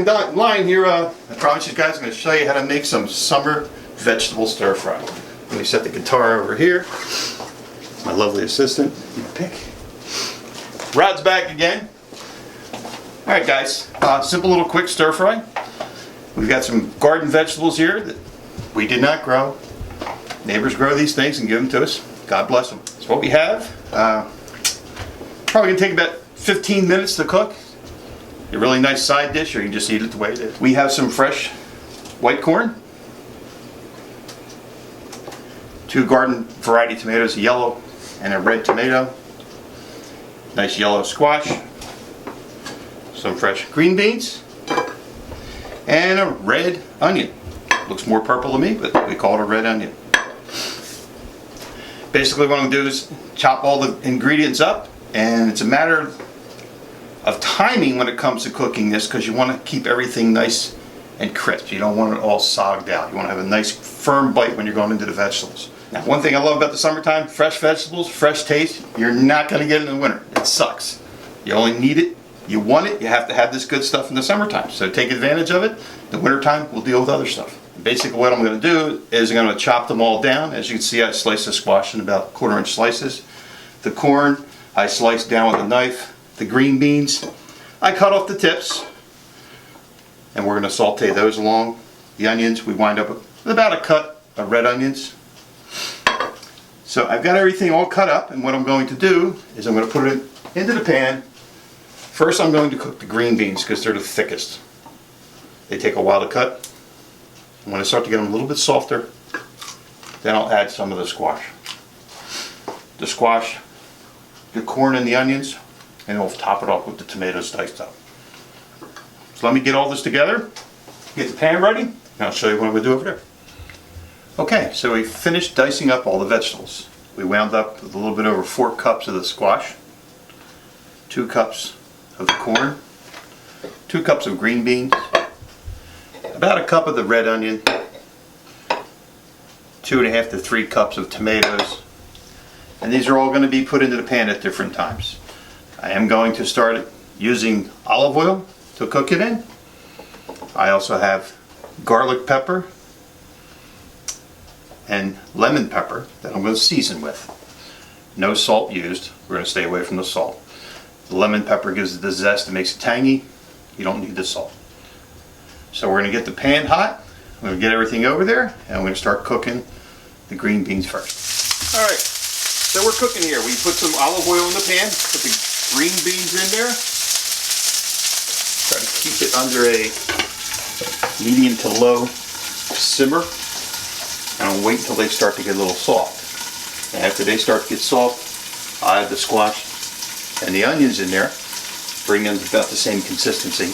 in line here. I promise you guys I'm going to show you how to make some summer vegetable stir fry. Let me set the guitar over here. My lovely assistant, you pick. Rod's back again. All right, guys. Simple little quick stir fry. We've got some garden vegetables here that we did not grow. Neighbors grow these things and give them to us. God bless them. That's what we have. Probably gonna take about 15 minutes to cook. A really nice side dish, or you can just eat it the way it is. We have some fresh white corn, 2 garden variety tomatoes, a yellow and a red tomato, nice yellow squash, some fresh green beans, and a red onion. Looks more purple to me, but we call it a red onion. Basically what I'm going to do is chop all the ingredients up, and it's a matter of timing when it comes to cooking this, because you want to keep everything nice and crisp. You don't want it all sogged out. You want to have a nice firm bite when you're going into the vegetables. Now, one thing I love about the summertime, fresh vegetables, fresh taste, you're not going to get it in the winter. It sucks. You only need it, you want it, you have to have this good stuff in the summertime. So take advantage of it. In the wintertime, we'll deal with other stuff. Basically what I'm going to do is I'm going to chop them all down. As you can see, I sliced the squash in about 1/4 inch slices. The corn, I sliced down with a knife. The green beans, I cut off the tips, and we're going to saute those along. The onions, we wind up with about a cut of red onions. So I've got everything all cut up, and what I'm going to do is I'm going to put it into the pan. First I'm going to cook the green beans because they're the thickest. They take a while to cut. When I start to get them a little bit softer, then I'll add some of the squash. The squash, the corn and the onions, and we'll top it off with the tomatoes diced up. So let me get all this together, get the pan ready, and I'll show you what I'm going to do over there. Okay, so we finished dicing up all the vegetables. We wound up with a little bit over 4 cups of the squash, 2 cups of the corn, 2 cups of green beans, about a cup of the red onion, 2.5 to 3 cups of tomatoes, and these are all going to be put into the pan at different times. I am going to start using olive oil to cook it in. I also have garlic pepper and lemon pepper that I'm going to season with. No salt used. We're going to stay away from the salt. The lemon pepper gives it the zest, it makes it tangy. You don't need the salt. So we're going to get the pan hot. I'm going to get everything over there, and I'm going to start cooking the green beans first. Alright, so we're cooking here. We put some olive oil in the pan, put the green beans in there. Try to keep it under a medium to low simmer. And I'll wait until they start to get a little soft. And after they start to get soft, I add the squash and the onions in there. Bring them to about the same consistency.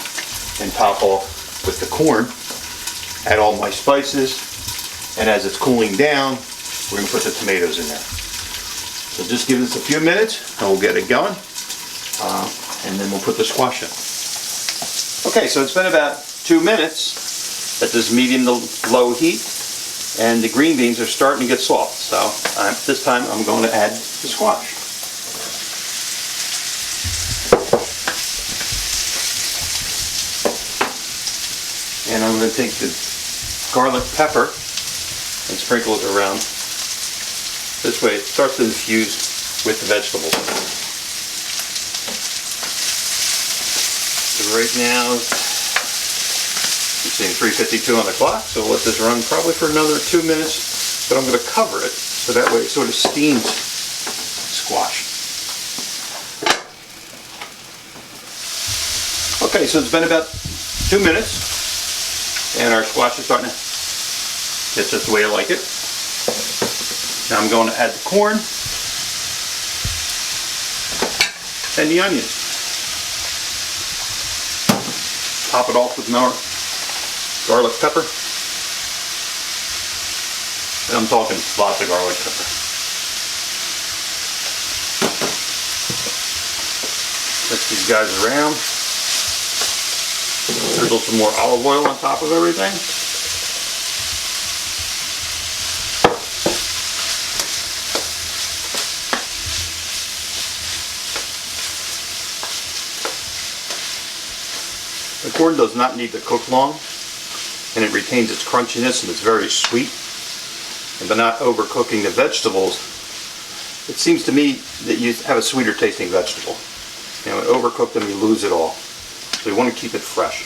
And top off with the corn. Add all my spices. And as it's cooling down, we're going to put the tomatoes in there. So just give this a few minutes and we'll get it going. And then we'll put the squash in. Okay, so it's been about 2 minutes at this medium to low heat, and the green beans are starting to get soft. So this time I'm going to add the squash. And I'm going to take the garlic pepper and sprinkle it around. This way it starts to infuse with the vegetables. Right now, I'm seeing 3:52 on the clock, so we'll let this run probably for another 2 minutes, but I'm going to cover it so that way it sort of steams squash. Okay, so it's been about 2 minutes, and our squash is starting to get just the way I like it. Now I'm going to add the corn and the onions. Top it off with more garlic pepper. And I'm talking lots of garlic pepper. Mix these guys around. Drizzle some more olive oil on top of everything. corn does not need to cook long, and it retains its crunchiness and it's very sweet. And by not overcooking the vegetables, it seems to me that you have a sweeter tasting vegetable. You know, overcook them, you lose it all. So you want to keep it fresh.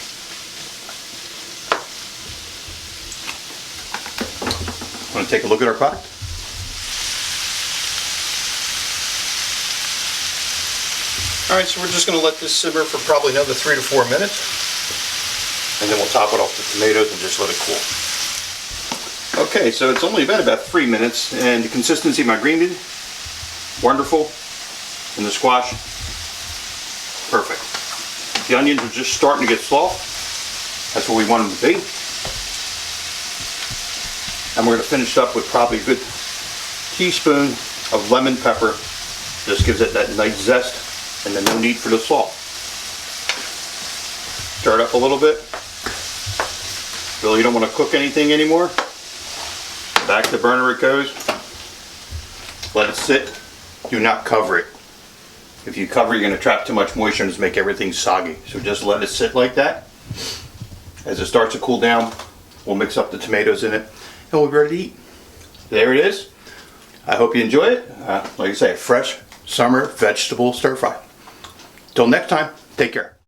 Want to take a look at our product? Alright, so we're just going to let this simmer for probably another 3 to 4 minutes. And then we'll top it off with tomatoes and just let it cool. Okay, so it's only been about 3 minutes, and the consistency of my green bean, wonderful. And the squash, perfect. The onions are just starting to get soft. That's what we want them to be. And we're going to finish up with probably a good teaspoon of lemon pepper. Just gives it that nice zest. And then no need for the salt. Stir it up a little bit. Really don't want to cook anything anymore. Back to the burner it goes. Let it sit. Do not cover it. If you cover it, you're going to trap too much moisture and just make everything soggy. So just let it sit like that. As it starts to cool down, we'll mix up the tomatoes in it and we'll be ready to eat. There it is. I hope you enjoy it. Like I say, fresh summer vegetable stir fry. Till next time, take care.